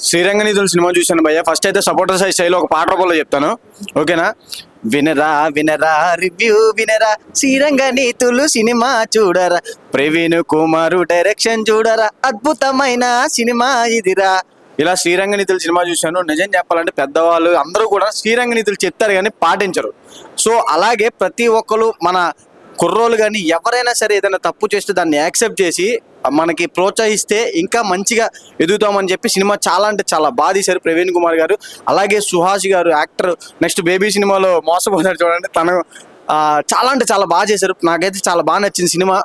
శ్రీరంగనీతులు cinema చూశాను భయ్య. First అయితే సపోర్టర్ సైజ్ స్టైల్ ఒక పాట రూపంలో చెప్తాను, ఓకేనా? వినరా వినరా రివ్యూ వినరా, శ్రీరంగనీతులు సినిమా చూడరా, ప్రవీణ్ కుమారు డైరెక్షన్ చూడరా, అద్భుతమైన సినిమా ఇదిరా. ఇలా శ్రీరంగనీతులు సినిమా చూశాను. నిజం చెప్పాలంటే పెద్దవాళ్ళు అందరూ కూడా శ్రీరంగనీతులు చెప్తారు కానీ పాటించరు. సో అలాగే ప్రతి ఒక్కరు మన కుర్రోళ్ళు కానీ ఎవరైనా సరే ఏదైనా తప్పు చేస్తే దాన్ని యాక్సెప్ట్ చేసి మనకి ప్రోత్సహిస్తే ఇంకా మంచిగా ఎదుగుతామని చెప్పి సినిమా చాలా అంటే చాలా బాగా తీశారు ప్రవీణ్ కుమార్ గారు. అలాగే సుహాస్ గారు యాక్టర్, నెక్స్ట్ బేబీ సినిమాలో మోసపోతారు చూడండి, తను చాలా అంటే చాలా బాగా చేశారు. నాకైతే చాలా బాగా నచ్చింది సినిమా.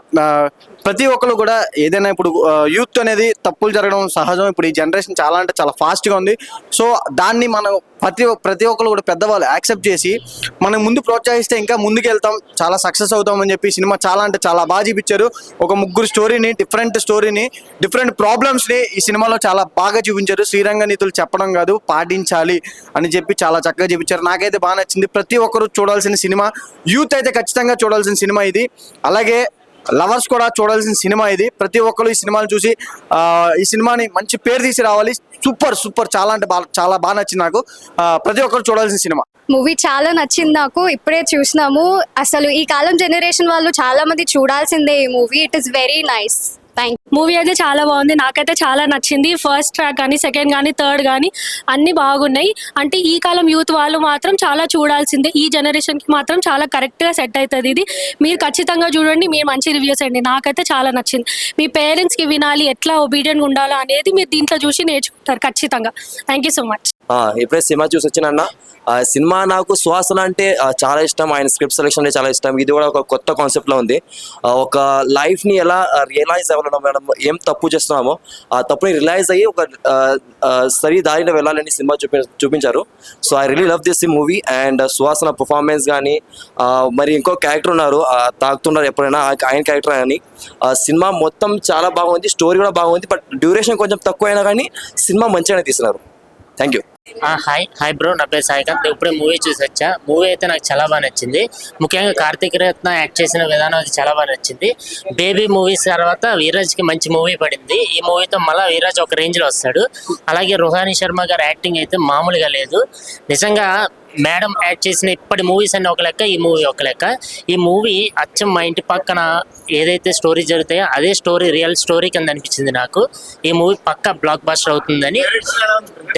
ప్రతి ఒక్కరు కూడా ఏదైనా ఇప్పుడు యూత్ అనేది తప్పులు జరగడం సహజం. ఇప్పుడు ఈ జనరేషన్ చాలా అంటే చాలా ఫాస్ట్గా ఉంది. సో దాన్ని మనం ప్రతి ఒక్కరు కూడా పెద్దవాళ్ళు యాక్సెప్ట్ చేసి మనం ముందు ప్రోత్సహిస్తే ఇంకా ముందుకు వెళ్తాం, చాలా సక్సెస్ అవుతామని చెప్పి సినిమా చాలా అంటే చాలా బాగా చూపించారు. ఒక ముగ్గురు స్టోరీని, డిఫరెంట్ ప్రాబ్లమ్స్ని ఈ సినిమాలో చాలా బాగా చూపించారు. శ్రీరంగనీతులు చెప్పడం కాదు, పాటించాలి అని చెప్పి చాలా చక్కగా చూపించారు. నాకైతే బాగా నచ్చింది. ప్రతి ఒక్కరు చూడాల్సిన సినిమా, యూత్ అయితే ఖచ్చితంగా చూడాల్సిన సినిమా ఇది. అలాగే లవర్స్ కూడా చూడాల్సిన సినిమా ఇది. ప్రతి ఒక్కరు ఈ సినిమాని చూసి ఈ సినిమాని మంచి పేరు తీసి రావాలి. సూపర్ చాలా అంటే చాలా బాగా నచ్చింది నాకు. ప్రతి ఒక్కరు చూడాల్సిన సినిమా. మూవీ చాలా నచ్చింది నాకు. ఇప్పుడే చూసినాము. అసలు ఈ కాలం జనరేషన్ వాళ్ళు చాలా మంది చూడాల్సిందే ఈ movie. It is very nice. Movie అయితే చాలా బాగుంది. నాకైతే చాలా నచ్చింది. ఫస్ట్ ట్రాక్ కానీ, సెకండ్ కానీ, థర్డ్ కానీ అన్ని బాగున్నాయి. అంటే ఈ కాలం యూత్ వాళ్ళు మాత్రం చాలా చూడాల్సిందే. ఈ జనరేషన్కి మాత్రం చాలా కరెక్ట్గా సెట్ అవుతుంది ఇది. మీరు ఖచ్చితంగా చూడండి, మీరు మంచి రివ్యూస్ అండి. నాకైతే చాలా నచ్చింది. మీ పేరెంట్స్కి వినాలి, ఎట్లా ఒబీడియంట్గా ఉండాలో అనేది మీరు దీంట్లో చూసి నేర్చుకుంటారు ఖచ్చితంగా. Thank you so much. ఇప్పుడే సినిమా చూసి వచ్చిన సినిమా నాకు సుహాసన అంటే చాలా ఇష్టం. ఆయన స్క్రిప్ట్ సెలెక్షన్ అంటే చాలా ఇష్టం. ఇది కూడా ఒక కొత్త కాన్సెప్ట్లో ఉంది. ఒక లైఫ్ని ఎలా రియలైజ్ అవ్వడం, మనం ఏం తప్పు చేస్తున్నామో ఆ తప్పుని రియలైజ్ అయ్యి ఒక సరి దారిలో వెళ్ళాలని సినిమా చూపించారు. So I really love this movie. And సుహాసన పర్ఫార్మెన్స్ కానీ, మరి ఇంకో క్యారెక్టర్ ఉన్నారు తాగుతున్నారు ఎప్పుడైనా, ఆయన క్యారెక్టర్ కానీ, సినిమా మొత్తం చాలా బాగుంది. స్టోరీ కూడా బాగుంది. బట్ డ్యూరేషన్ కొంచెం తక్కువ అయినా కానీ సినిమా మంచిగానే తీస్తున్నారు. Thank you. హాయ్ బ్రో, నా పేరు సాయికాంత్. ఇప్పుడే మూవీ చూసి వచ్చా. మూవీ అయితే నాకు చాలా బాగా నచ్చింది. ముఖ్యంగా కార్తీక్ రత్న యాక్ట్ చేసిన విధానం అది చాలా బాగా నచ్చింది. బేబీ మూవీస్ తర్వాత వీరాజ్కి మంచి మూవీ పడింది. ఈ మూవీతో మళ్ళీ వీరాజ్ ఒక రేంజ్లో వస్తాడు. అలాగే రోహాని శర్మ గారి యాక్టింగ్ అయితే మామూలుగా లేదు. నిజంగా మేడం యాక్ట్ చేసిన ఇప్పటి మూవీస్ అన్ని ఒక లెక్క, ఈ మూవీ ఒక లెక్క. ఈ మూవీ అచ్చం మా ఇంటి పక్కన ఏదైతే స్టోరీ జరుగుతాయో అదే స్టోరీ, రియల్ స్టోరీ కింద అనిపించింది నాకు. ఈ మూవీ పక్కా బ్లాక్ బస్టర్ అవుతుందని.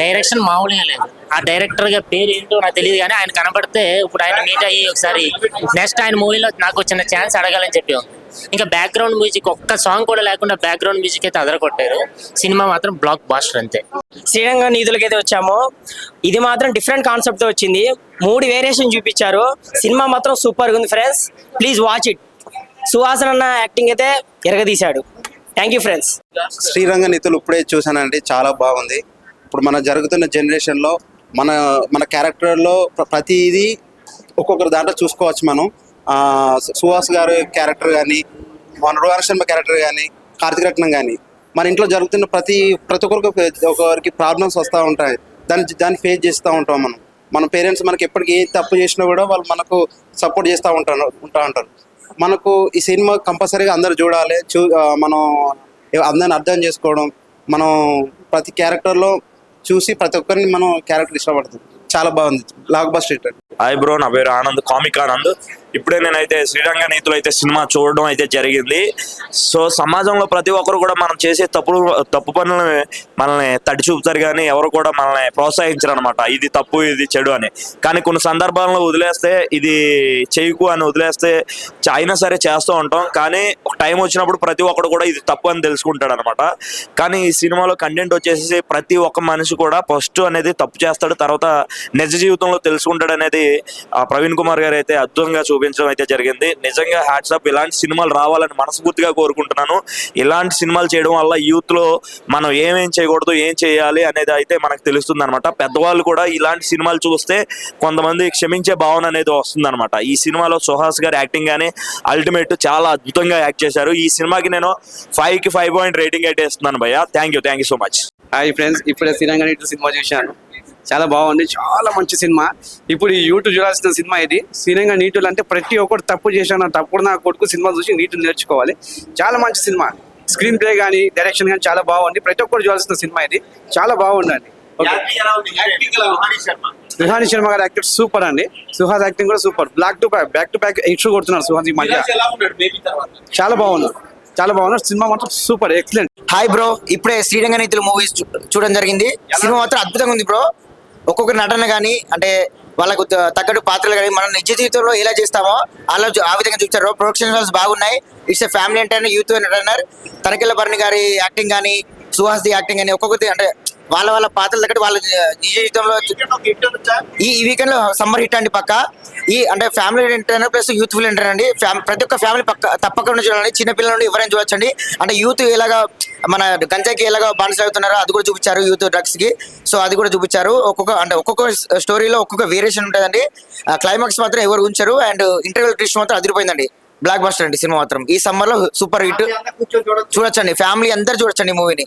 డైరెక్షన్ మామూలుగా లేదు. ఆ డైరెక్టర్ గా పేరు ఏంటో నాకు తెలియదు కానీ ఆయన కనబడితే ఇప్పుడు ఆయన మీట్ అయ్యి ఒకసారి నెక్స్ట్ ఆయన మూవీలో నాకు వచ్చిన ఛాన్స్ అడగాలని చెప్పి ఉంది. ఇంకా బ్యాక్గ్రౌండ్ మ్యూజిక్ ఒక్క సాంగ్ కూడా లేకుండా బ్యాక్గ్రౌండ్ మ్యూజిక్ అయితే అదరగొట్టారు. సినిమా మాత్రం బ్లాక్ బాస్టర్ అంతే. శ్రీరంగనీతులకి అయితే వచ్చాము. ఇది మాత్రం డిఫరెంట్ కాన్సెప్ట్ తో వచ్చింది. 3 వేరియేషన్ చూపించారు. సినిమా మాత్రం సూపర్ గా ఉంది ఫ్రెండ్స్, ప్లీజ్ వాచ్ ఇట్. సుహాసన్ అన్న యాక్టింగ్ అయితే ఎరగదీశాడు. Thank you friends. శ్రీరంగనీతులు ఇప్పుడే చూసానండి, చాలా బాగుంది. ఇప్పుడు మన జరుగుతున్న జనరేషన్లో మన క్యారెక్టర్లో ప్రతిదీ ఒక్కొక్కరు దాంట్లో చూసుకోవచ్చు మనం. సుహాస్ గారు క్యారెక్టర్ కానీ, మన రోహన్ శర్మ క్యారెక్టర్ కానీ, కార్తీక్ రత్నం కానీ, మన ఇంట్లో జరుగుతున్న ప్రతి ఒక్కరికి ప్రాబ్లమ్స్ వస్తూ ఉంటాయి. దాన్ని ఫేస్ చేస్తూ ఉంటాం మనం. మన పేరెంట్స్ మనకి ఎప్పటికీ ఏ తప్పు చేసినా కూడా వాళ్ళు మనకు సపోర్ట్ చేస్తూ ఉంటారు. మనకు ఈ సినిమా కంపల్సరీగా అందరూ చూడాలి. మనం అందరిని అర్థం చేసుకోవడం, మనం ప్రతి క్యారెక్టర్లో చూసి ప్రతి ఒక్కరిని మనం క్యారెక్టర్ ఇష్టపడుతుంది. చాలా బాగుంది, block buster hit. Hi bro, నా పేరు ఆనంద్, కామిక్ ఆనంద్. ఇప్పుడే నేనైతే శ్రీరంగనీతులు అయితే సినిమా చూడడం అయితే జరిగింది. సో సమాజంలో ప్రతి ఒక్కరు కూడా మనం చేసే తప్పు పనులను మనల్ని తడి చూపుతారు కానీ ఎవరు కూడా మనల్ని ప్రోత్సహించరు అనమాట. ఇది తప్పు, ఇది చెడు అని. కానీ కొన్ని సందర్భాల్లో వదిలేస్తే, ఇది చేయకు అని వదిలేస్తే అయినా సరే చేస్తూ ఉంటాం. కానీ ఒక టైం వచ్చినప్పుడు ప్రతి ఒక్కరు కూడా ఇది తప్పు అని తెలుసుకుంటాడు అనమాట. కానీ ఈ సినిమాలో కంటెంట్ వచ్చేసి ప్రతి ఒక్క మనిషి కూడా ఫస్ట్ అనేది తప్పు చేస్తాడు, తర్వాత నిజ జీవితంలో తెలుసుకుంటాడు అనేది ప్రవీణ్ కుమార్ గారు అయితే అద్భుతంగా చూపించడం అయితే జరిగింది. నిజంగా హ్యాట్స్ ఆఫ్. ఇలాంటి సినిమాలు రావాలని మనస్ఫూర్తిగా కోరుకుంటున్నాను. ఇలాంటి సినిమాలు చేయడం వల్ల యూత్ లో మనం ఏమేం చేయకూడదు, ఏం చేయాలి అనేది అయితే మనకు తెలుస్తుంది అనమాట. పెద్దవాళ్ళు కూడా ఇలాంటి సినిమాలు చూస్తే కొంతమంది క్షమించే భావన అనేది వస్తుంది అనమాట. ఈ సినిమాలో సుహాస్ గారి యాక్టింగ్ కానీ అల్టిమేట్ చాలా అద్భుతంగా యాక్ట్ చేశారు. ఈ సినిమాకి నేను 5కి 5 పాయింట్ రేటింగ్ అయితే ఇస్తున్నాను భయ్య. Thank you so much. Hi friends, ఇప్పుడే శ్రీరంగనీతులు సినిమా చూశాను. చాలా బాగుంది, చాలా మంచి సినిమా. ఇప్పుడు ఈ యూట్యూబ్ చూడాల్సిన సినిమా ఇది. శ్రీరంగనీతులు అంటే ప్రతి ఒక్కరు తప్పు చేశాను, తప్పుడు నా కొడుకు సినిమా చూసి నీతులు నేర్చుకోవాలి. చాలా మంచి సినిమా. స్క్రీన్ ప్లే కానీ డైరెక్షన్ కానీ చాలా బాగుంది. ప్రతి ఒక్కరు చూడాల్సిన సినిమా ఇది, చాలా బాగుందండి. రిహానీ శర్మ గారి యాక్టింగ్ సూపర్ అండి. సుహాస్ యాక్టింగ్ కూడా super. Back to back issue కొడుతున్నారు సుహాస్ ఈ మధ్య. చాలా బాగున్నారు, చాలా బాగున్నారు. సినిమా మాత్రం సూపర్, ఎక్సలెంట్. హాయ్ బ్రో, ఇప్పుడే శ్రీరంగ నీతులు మూవీస్ చూడడం జరిగింది. సినిమా మాత్రం అద్భుతంగా ఉంది బ్రో. ఒక్కొక్క నటన కానీ అంటే వాళ్ళకు తగ్గట్టు పాత్రలు కానీ మనం నిజ జీవితంలో ఎలా చేస్తామో అలా ఆ విధంగా చూపించారు. ప్రొడక్షన్ వాల్స్ బాగున్నాయి. It's a family entertainer, youth entertainer. Tanikella Bharani గారి యాక్టింగ్ కానీ సుహాస్ ది యాక్టింగ్ కానీ ఒక్కొక్కటి అంటే వాళ్ళ పాత్రలు తగ్గట్టు వాళ్ళ నిజ జీవితంలో ఈ వీకెండ్ లో సమ్మర్ హిట్ అండి పక్క. ఈ అంటే family entertainer plus youthful entertainer అండి. ప్రతి ఒక్క ఫ్యామిలీ తప్పకుండా చూడండి. చిన్నపిల్లల నుండి ఎవరైనా చూడొచ్చండి. అంటే యూత్ ఎలాగా మన గంజాకి ఎలాగో బానిసలు అవుతున్నారో అది కూడా చూపించారు, యూత్ డ్రగ్స్ కి. సో అది కూడా చూపించారు. ఒక్కొక్క స్టోరీలో ఒక్కొక్క వేరియేషన్ ఉంటుందండి. క్లైమాక్స్ మాత్రం ఎవరు ఉంచారు. అండ్ ఇంటర్వెల్ ట్విస్ట్ మాత్రం అదిరిపోయిందండి. బ్లాక్ బస్టర్ అండి సినిమా మాత్రం. ఈ సమ్మర్ లో సూపర్ హిట్. చూడొచ్చండి, ఫ్యామిలీ అందరు చూడొచ్చండి మూవీని.